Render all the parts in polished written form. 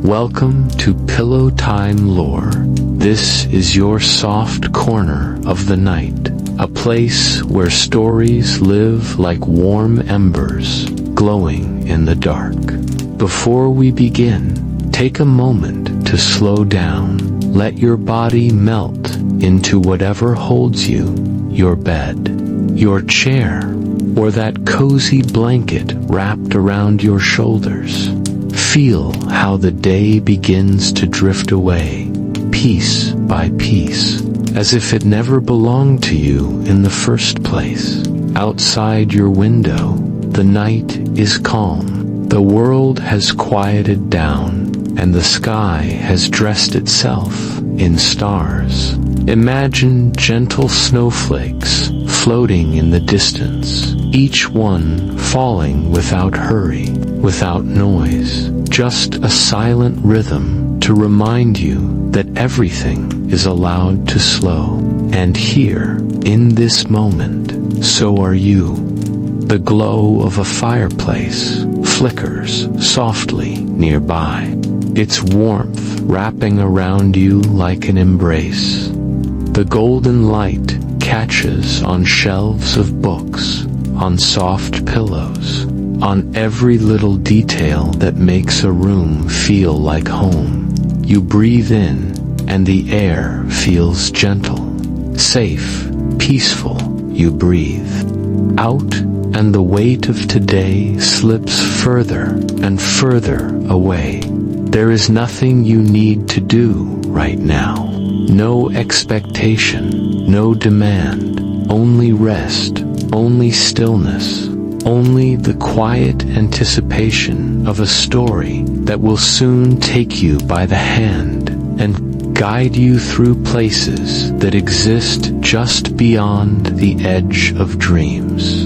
Welcome to Pillowtime Lore. This is your soft corner of the night, a place where stories live like warm embers, glowing in the dark. Before we begin, take a moment to slow down. Let your body melt into whatever holds you, your bed, your chair, or that cozy blanket wrapped around your shoulders. Feel how the day begins to drift away, piece by piece, as if it never belonged to you in the first place. Outside your window, the night is calm. The world has quieted down, and the sky has dressed itself in stars. Imagine gentle snowflakes floating in the distance, each one falling without hurry, without noise, just a silent rhythm to remind you that everything is allowed to slow. And here, in this moment, so are you. The glow of a fireplace flickers softly nearby, its warmth wrapping around you like an embrace. The golden light catches on shelves of books, on soft pillows, on every little detail that makes a room feel like home. You breathe in, and the air feels gentle, safe, peaceful. You breathe out, and the weight of today slips further and further away. There is nothing you need to do right now. No expectation, no demand, only rest, only stillness, only the quiet anticipation of a story that will soon take you by the hand and guide you through places that exist just beyond the edge of dreams.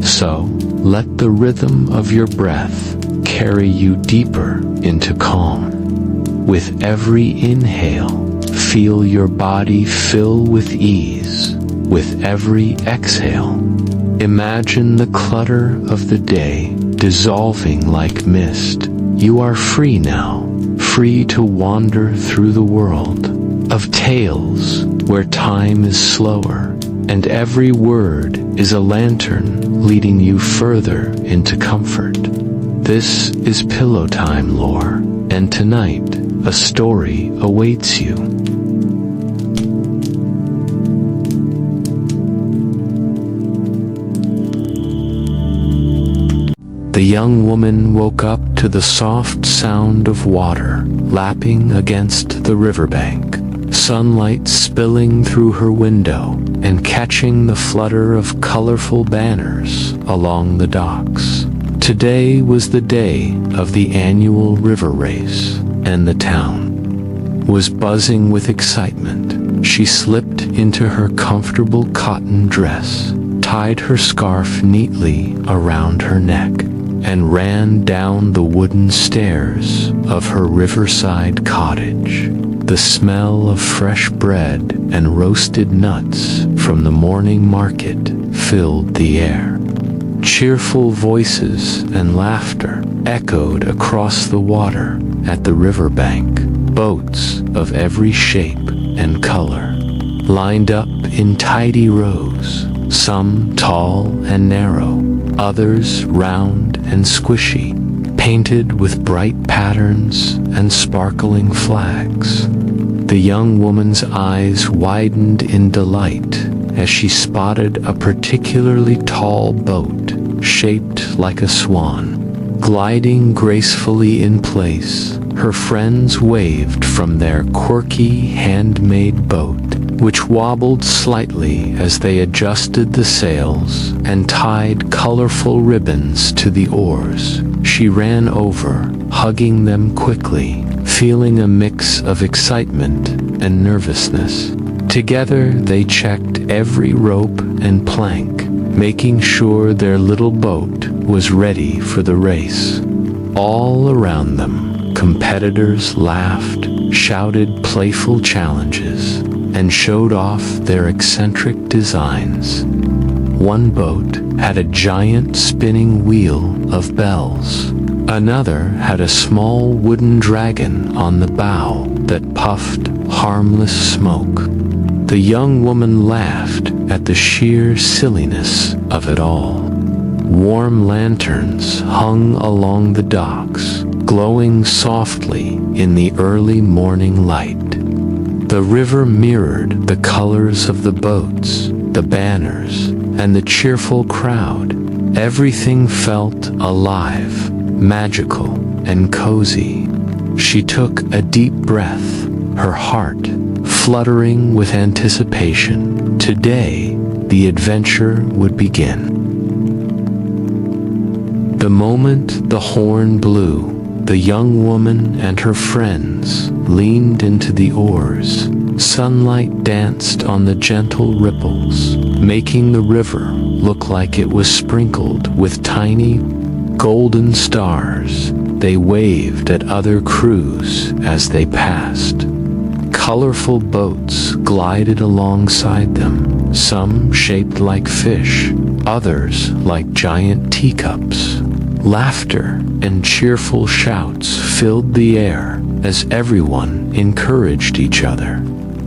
So, let the rhythm of your breath carry you deeper into calm. With every inhale, feel your body fill with ease. With every exhale, imagine the clutter of the day dissolving like mist. You are free now, free to wander through the world of tales where time is slower, and every word is a lantern leading you further into comfort. This is Pillowtime Lore, and tonight, a story awaits you. The young woman woke up to the soft sound of water lapping against the riverbank, sunlight spilling through her window and catching the flutter of colorful banners along the docks. Today was the day of the annual river race, and the town was buzzing with excitement. She slipped into her comfortable cotton dress, tied her scarf neatly around her neck, and ran down the wooden stairs of her riverside cottage. The smell of fresh bread and roasted nuts from the morning market filled the air. Cheerful voices and laughter echoed across the water at the riverbank. Boats of every shape and color lined up in tidy rows, some tall and narrow, others round and squishy, painted with bright patterns and sparkling flags. The young woman's eyes widened in delight as she spotted a particularly tall boat, shaped like a swan, gliding gracefully in place. Her friends waved from their quirky handmade boat, which wobbled slightly as they adjusted the sails and tied colorful ribbons to the oars. She ran over, hugging them quickly, feeling a mix of excitement and nervousness. Together they checked every rope and plank, making sure their little boat was ready for the race. All around them, competitors laughed, shouted playful challenges, and showed off their eccentric designs. One boat had a giant spinning wheel of bells, Another had a small wooden dragon on the bow that puffed harmless smoke. The young woman laughed at the sheer silliness of it all. Warm lanterns hung along the docks, glowing softly in the early morning light. The river mirrored the colors of the boats, the banners, and the cheerful crowd. Everything felt alive, magical, and cozy. She took a deep breath, her heart fluttering with anticipation. Today, the adventure would begin. The moment the horn blew, the young woman and her friends leaned into the oars. Sunlight danced on the gentle ripples, making the river look like it was sprinkled with tiny, golden stars. They waved at other crews as they passed. Colorful boats glided alongside them, some shaped like fish, others like giant teacups. Laughter and cheerful shouts filled the air as everyone encouraged each other.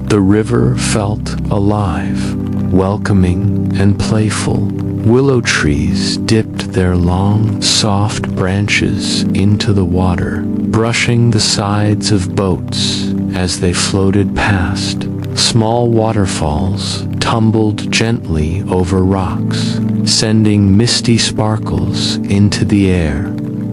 The river felt alive, welcoming and playful. Willow trees dipped their long, soft branches into the water, brushing the sides of boats as they floated past. Small waterfalls tumbled gently over rocks, sending misty sparkles into the air.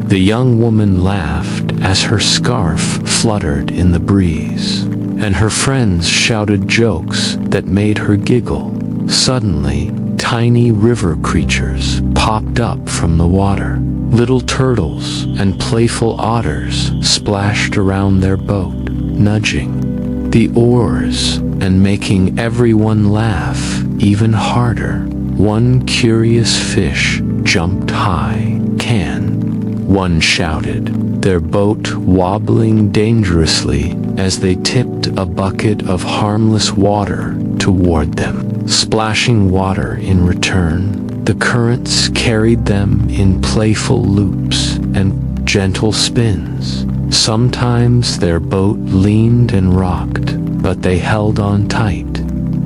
The young woman laughed as her scarf fluttered in the breeze, and her friends shouted jokes that made her giggle. Suddenly, tiny river creatures popped up from the water. Little turtles and playful otters splashed around their boat, nudging the oars and making everyone laugh even harder. One curious fish jumped high. "Can?" one shouted, their boat wobbling dangerously as they tipped a bucket of harmless water toward them. Splashing water in return, the currents carried them in playful loops and gentle spins. Sometimes their boat leaned and rocked, but they held on tight,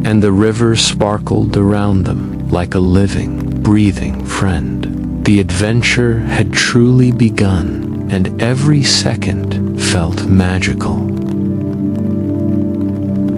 and the river sparkled around them like a living, breathing friend. The adventure had truly begun, and every second felt magical.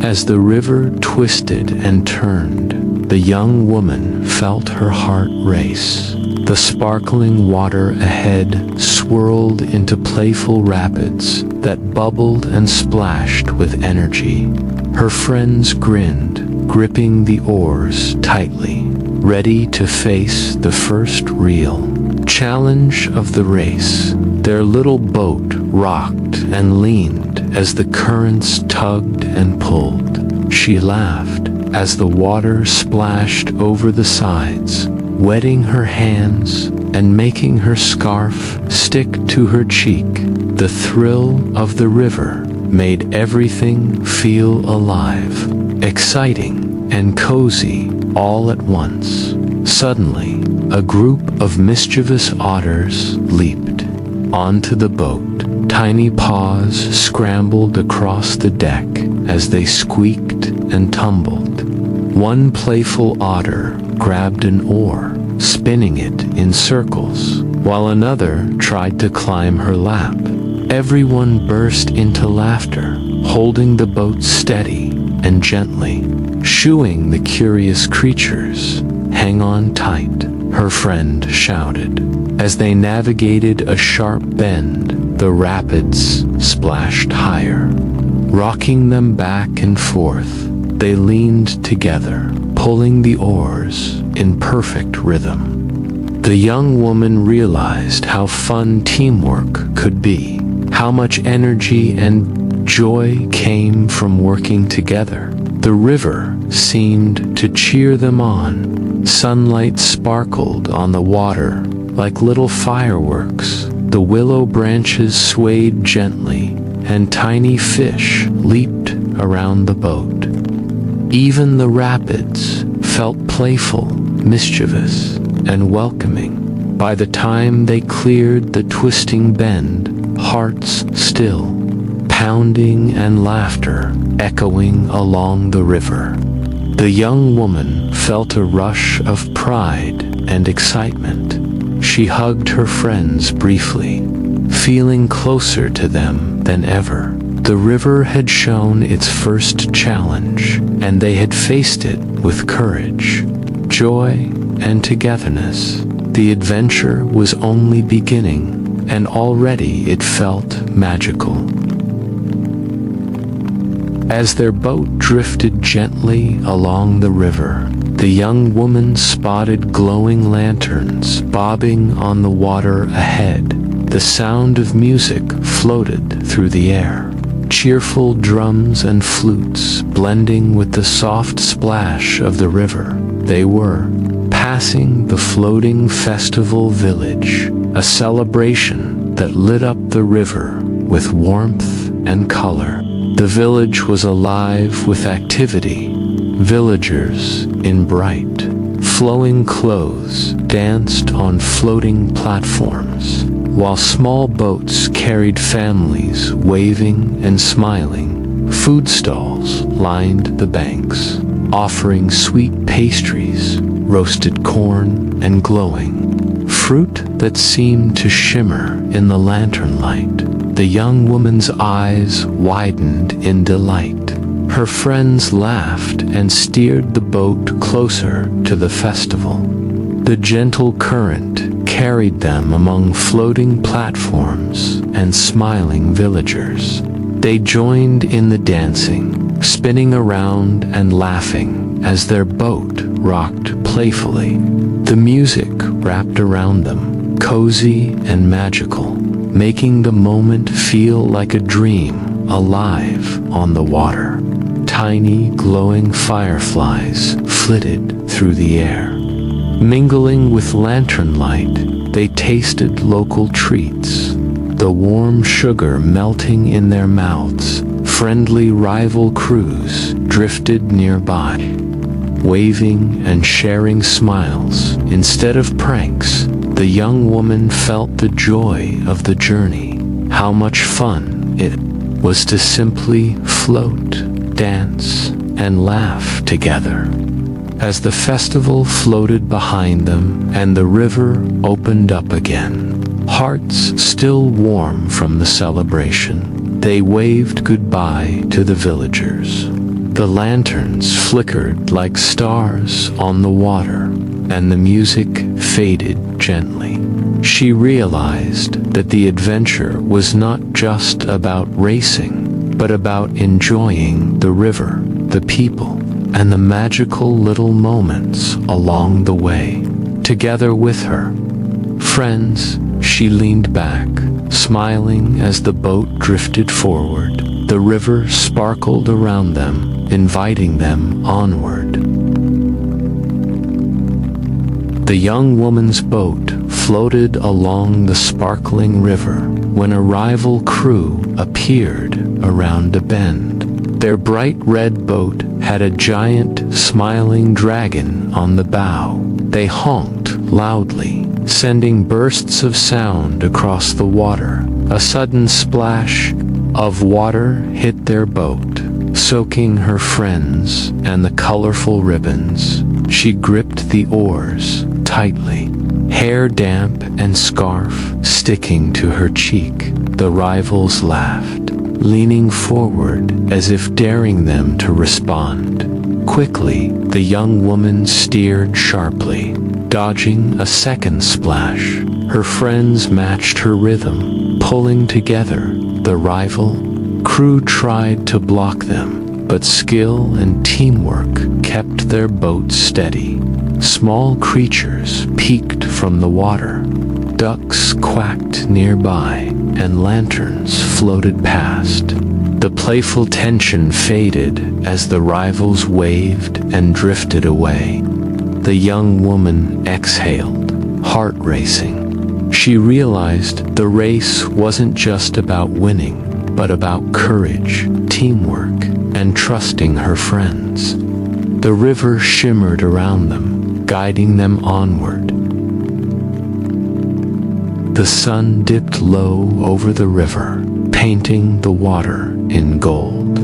As the river twisted and turned, the young woman felt her heart race. The sparkling water ahead swirled into playful rapids that bubbled and splashed with energy. Her friends grinned, gripping the oars tightly, ready to face the first real challenge of the race. Their little boat rocked and leaned as the currents tugged and pulled. She laughed as the water splashed over the sides, wetting her hands and making her scarf stick to her cheek. The thrill of the river made everything feel alive, exciting and cozy all at once. Suddenly, a group of mischievous otters leaped onto the boat. Tiny paws scrambled across the deck as they squeaked and tumbled. One playful otter grabbed an oar, spinning it in circles, while another tried to climb her lap. Everyone burst into laughter, holding the boat steady and gently, shooing the curious creatures. "Hang on tight," her friend shouted. As they navigated a sharp bend, the rapids splashed higher, rocking them back and forth. They leaned together, pulling the oars in perfect rhythm. The young woman realized how fun teamwork could be, how much energy and joy came from working together. The river seemed to cheer them on. Sunlight sparkled on the water like little fireworks. The willow branches swayed gently, and tiny fish leaped around the boat. Even the rapids felt playful, mischievous, and welcoming. By the time they cleared the twisting bend, hearts still, pounding and laughter echoing along the river, the young woman felt a rush of pride and excitement. She hugged her friends briefly, feeling closer to them than ever. The river had shown its first challenge, and they had faced it with courage, joy, and togetherness. The adventure was only beginning, and already it felt magical. As their boat drifted gently along the river, the young woman spotted glowing lanterns bobbing on the water ahead. The sound of music floated through the air, cheerful drums and flutes blending with the soft splash of the river. They were passing the floating festival village, a celebration that lit up the river with warmth and color. The village was alive with activity. Villagers in bright, flowing clothes danced on floating platforms, while small boats carried families waving and smiling. Food stalls lined the banks, offering sweet pastries, roasted corn, and glowing fruit that seemed to shimmer in the lantern light. The young woman's eyes widened in delight. Her friends laughed and steered the boat closer to the festival. The gentle current carried them among floating platforms and smiling villagers. They joined in the dancing, spinning around and laughing as their boat rocked playfully. The music wrapped around them, cozy and magical, making the moment feel like a dream alive on the water. Tiny glowing fireflies flitted through the air. Mingling with lantern light, they tasted local treats, the warm sugar melting in their mouths. Friendly rival crews drifted nearby, waving and sharing smiles. Instead of pranks, the young woman felt the joy of the journey. How much fun it was to simply float, dance, and laugh together. As the festival floated behind them and the river opened up again, hearts still warm from the celebration, they waved goodbye to the villagers. The lanterns flickered like stars on the water, and the music faded gently. She realized that the adventure was not just about racing, but about enjoying the river, the people, and the magical little moments along the way. Together with her friends, she leaned back, smiling as the boat drifted forward. The river sparkled around them, inviting them onward. The young woman's boat floated along the sparkling river when a rival crew appeared around a bend. Their bright red boat had a giant, smiling dragon on the bow. They honked loudly, sending bursts of sound across the water. A sudden splash of water hit their boat, soaking her friends and the colorful ribbons. She gripped the oars tightly, hair damp and scarf sticking to her cheek. The rivals laughed, leaning forward as if daring them to respond. Quickly, the young woman steered sharply, dodging a second splash. Her friends matched her rhythm, pulling together. The rival crew tried to block them, but skill and teamwork kept their boat steady. Small creatures peeked from the water, ducks quacked nearby, and lanterns floated past. The playful tension faded as the rivals waved and drifted away. The young woman exhaled, heart racing. She realized the race wasn't just about winning, but about courage, teamwork, and trusting her friends. The river shimmered around them, guiding them onward. The sun dipped low over the river, painting the water in gold.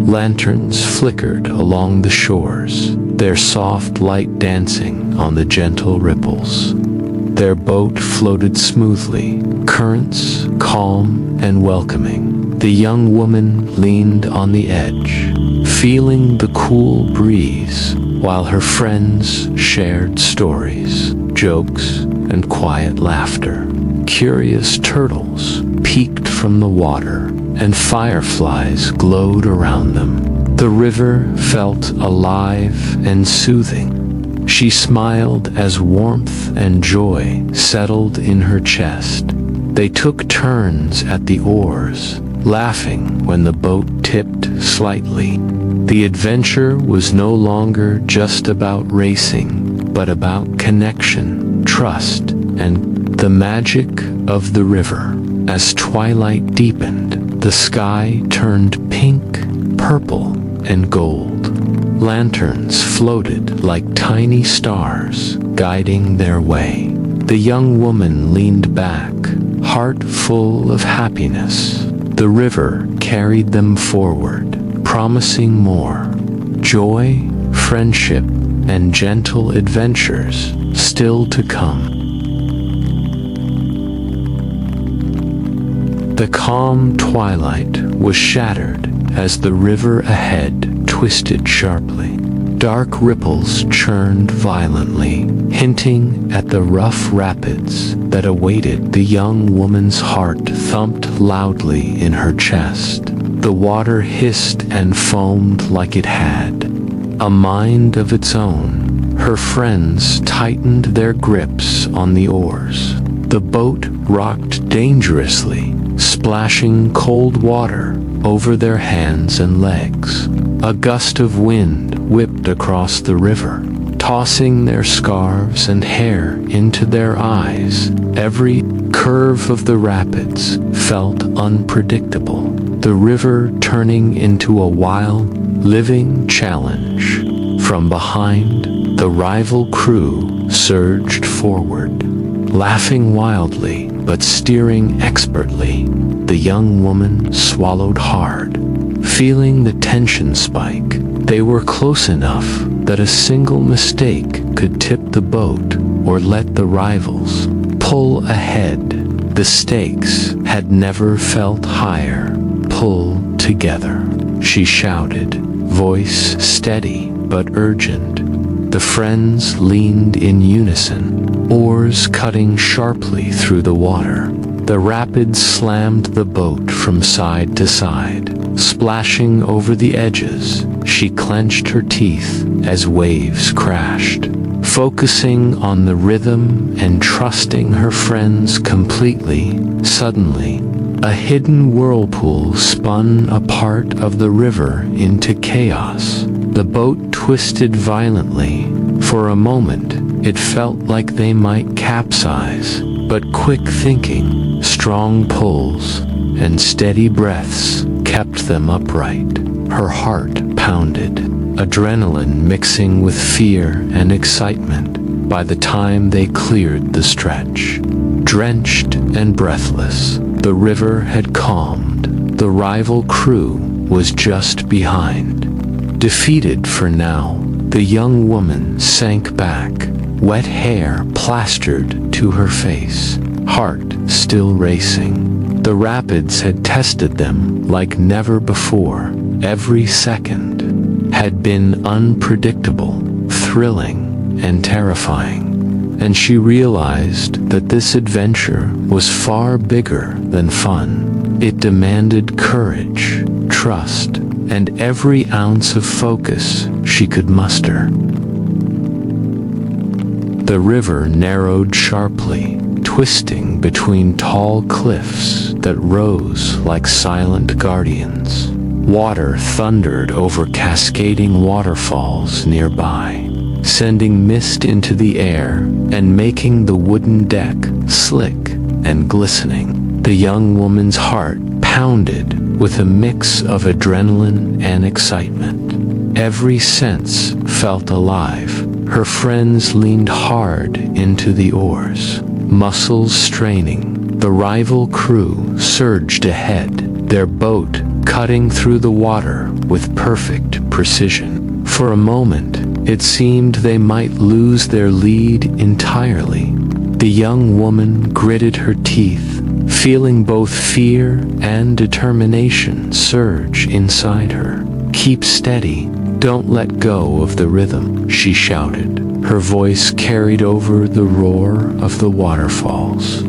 Lanterns flickered along the shores, their soft light dancing on the gentle ripples. Their boat floated smoothly, currents calm and welcoming. The young woman leaned on the edge, feeling the cool breeze, while her friends shared stories, jokes, and quiet laughter. Curious turtles peeked from the water, and fireflies glowed around them. The river felt alive and soothing. She smiled as warmth and joy settled in her chest. They took turns at the oars, laughing when the boat tipped slightly. The adventure was no longer just about racing, but about connection, trust, and the magic of the river. As twilight deepened, the sky turned pink, purple, and gold. Lanterns floated like tiny stars, guiding their way. The young woman leaned back, heart full of happiness. The river carried them forward, promising more. Joy, friendship, and gentle adventures still to come. The calm twilight was shattered as the river ahead twisted sharply. Dark ripples churned violently, hinting at the rough rapids that awaited. The young woman's heart thumped loudly in her chest. The water hissed and foamed like it had a mind of its own. Her friends tightened their grips on the oars. The boat rocked dangerously, splashing cold water over their hands and legs. A gust of wind whipped across the river, tossing their scarves and hair into their eyes. Every curve of the rapids felt unpredictable, the river turning into a wild, living challenge. From behind, the rival crew surged forward, laughing wildly but steering expertly. The young woman swallowed hard, feeling the tension spike. They were close enough that a single mistake could tip the boat or let the rivals pull ahead. The stakes had never felt higher. Pull together, she shouted, voice steady but urgent. The friends leaned in unison, oars cutting sharply through the water. The rapids slammed the boat from side to side, splashing over the edges. She clenched her teeth as waves crashed, focusing on the rhythm and trusting her friends completely. Suddenly, a hidden whirlpool spun a part of the river into chaos. The boat twisted violently. For a moment, it felt like they might capsize, but quick thinking, strong pulls, and steady breaths kept them upright. Her heart pounded, adrenaline mixing with fear and excitement. By the time they cleared the stretch, drenched and breathless, the river had calmed. The rival crew was just behind. Defeated for now, the young woman sank back, wet hair plastered to her face, heart still racing. The rapids had tested them like never before. Every second had been unpredictable, thrilling, and terrifying. And she realized that this adventure was far bigger than fun. It demanded courage, trust, and every ounce of focus she could muster. The river narrowed sharply, twisting between tall cliffs that rose like silent guardians. Water thundered over cascading waterfalls nearby, sending mist into the air and making the wooden deck slick and glistening. The young woman's heart pounded with a mix of adrenaline and excitement. Every sense felt alive. Her friends leaned hard into the oars, muscles straining, The rival crew surged ahead, their boat cutting through the water with perfect precision. For a moment, it seemed they might lose their lead entirely. The young woman gritted her teeth, feeling both fear and determination surge inside her. "Keep steady, don't let go of the rhythm," she shouted. Her voice carried over the roar of the waterfalls.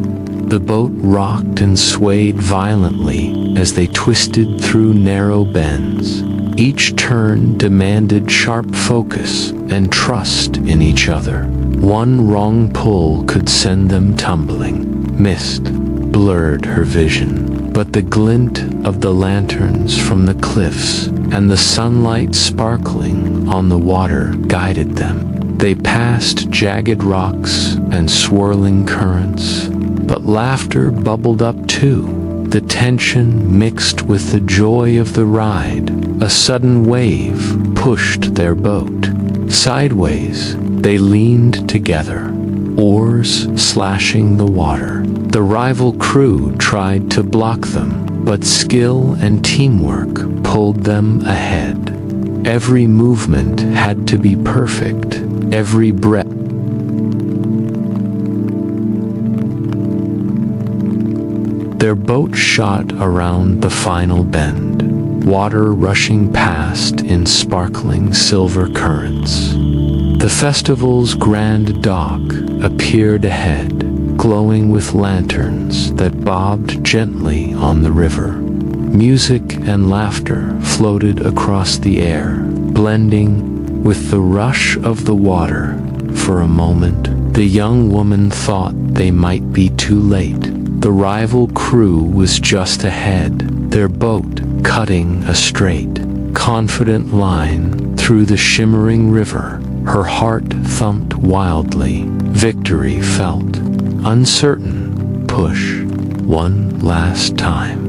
The boat rocked and swayed violently as they twisted through narrow bends. Each turn demanded sharp focus and trust in each other. One wrong pull could send them tumbling. Mist blurred her vision, but the glint of the lanterns from the cliffs and the sunlight sparkling on the water guided them. They passed jagged rocks and swirling currents, but laughter bubbled up too. The tension mixed with the joy of the ride. A sudden wave pushed their boat. Sideways, they leaned together, oars slashing the water. The rival crew tried to block them, but skill and teamwork pulled them ahead. Every movement had to be perfect, every breath. Their boat shot around the final bend, water rushing past in sparkling silver currents. The festival's grand dock appeared ahead, glowing with lanterns that bobbed gently on the river. Music and laughter floated across the air, blending with the rush of the water. For a moment, the young woman thought they might be too late. The rival crew was just ahead, their boat cutting a straight, confident line through the shimmering river. Her heart thumped wildly. Victory felt uncertain. "Push one last time,"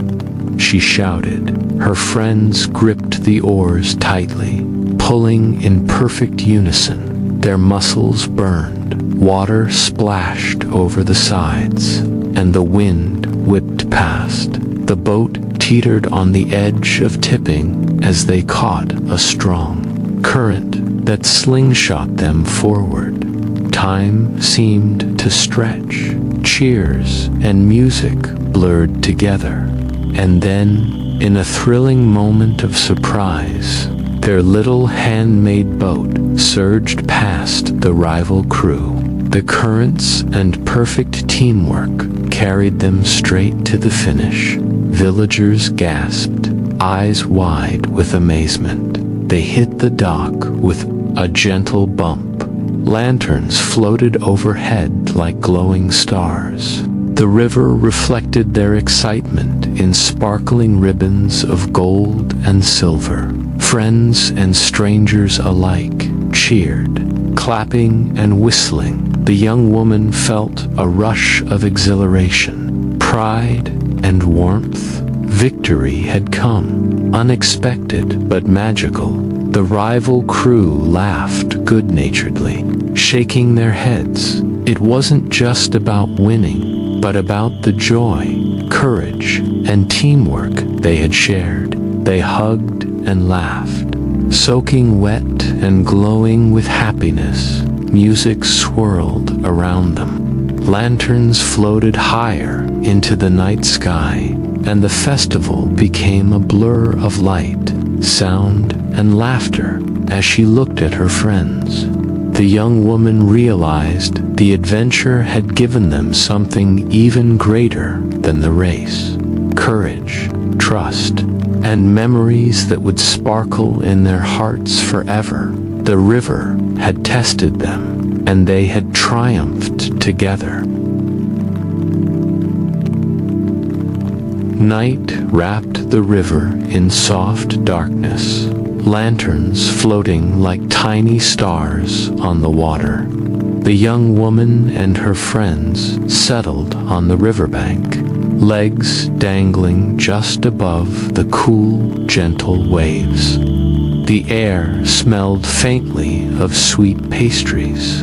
she shouted. Her friends gripped the oars tightly, pulling in perfect unison. Their muscles burned, water splashed over the sides, and the wind whipped past. The boat teetered on the edge of tipping as they caught a strong current that slingshot them forward. Time seemed to stretch. Cheers and music blurred together. And then, in a thrilling moment of surprise, their little handmade boat surged past the rival crew. The currents and perfect teamwork carried them straight to the finish. Villagers gasped, eyes wide with amazement. They hit the dock with a gentle bump. Lanterns floated overhead like glowing stars. The river reflected their excitement in sparkling ribbons of gold and silver. Friends and strangers alike cheered, clapping and whistling. The young woman felt a rush of exhilaration, pride and warmth. Victory had come, unexpected but magical. The rival crew laughed good-naturedly, shaking their heads. It wasn't just about winning, but about the joy, courage, and teamwork they had shared. They hugged and laughed, soaking wet and glowing with happiness. Music swirled around them. Lanterns floated higher into the night sky, and the festival became a blur of light, sound, and laughter as she looked at her friends. The young woman realized the adventure had given them something even greater than the race: courage, trust, and memories that would sparkle in their hearts forever. The river had tested them, and they had triumphed together. Night wrapped the river in soft darkness, lanterns floating like tiny stars on the water. The young woman and her friends settled on the riverbank, legs dangling just above the cool, gentle waves. The air smelled faintly of sweet pastries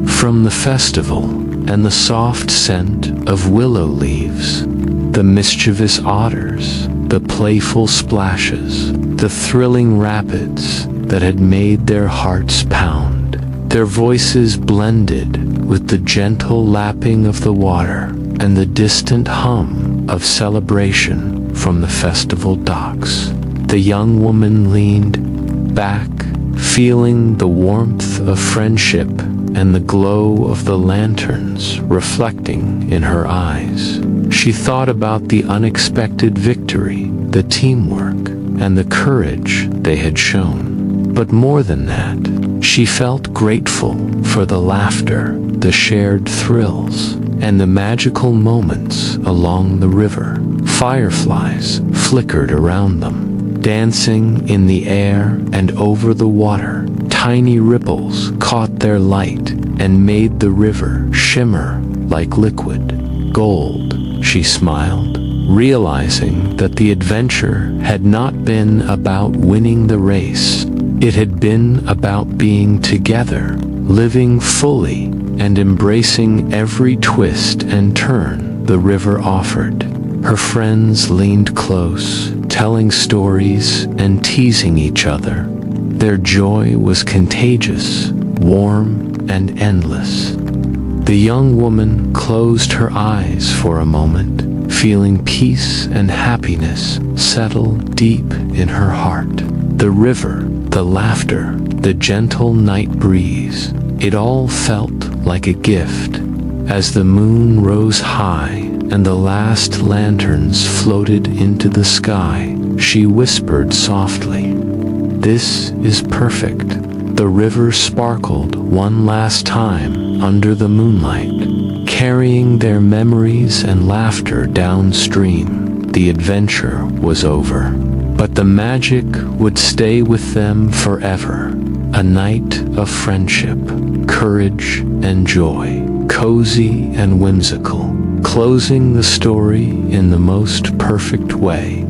from the festival and the soft scent of willow leaves, the mischievous otters, the playful splashes, the thrilling rapids that had made their hearts pound. Their voices blended with the gentle lapping of the water and the distant hum of celebration from the festival docks. The young woman leaned back, feeling the warmth of friendship and the glow of the lanterns reflecting in her eyes. She thought about the unexpected victory, the teamwork, and the courage they had shown. But more than that, she felt grateful for the laughter, the shared thrills, and the magical moments along the river. Fireflies flickered around them, dancing in the air and over the water. Tiny ripples caught their light and made the river shimmer like liquid gold. She smiled, realizing that the adventure had not been about winning the race. It had been about being together, living fully, and embracing every twist and turn the river offered. Her friends leaned close, telling stories and teasing each other. Their joy was contagious, warm, and endless. The young woman closed her eyes for a moment, feeling peace and happiness settle deep in her heart. The river, the laughter, the gentle night breeze, it all felt like a gift. As the moon rose high and the last lanterns floated into the sky, she whispered softly, "This is perfect." The river sparkled one last time under the moonlight, carrying their memories and laughter downstream. The adventure was over, but the magic would stay with them forever. A night of friendship, courage, and joy, cozy and whimsical, closing the story in the most perfect way.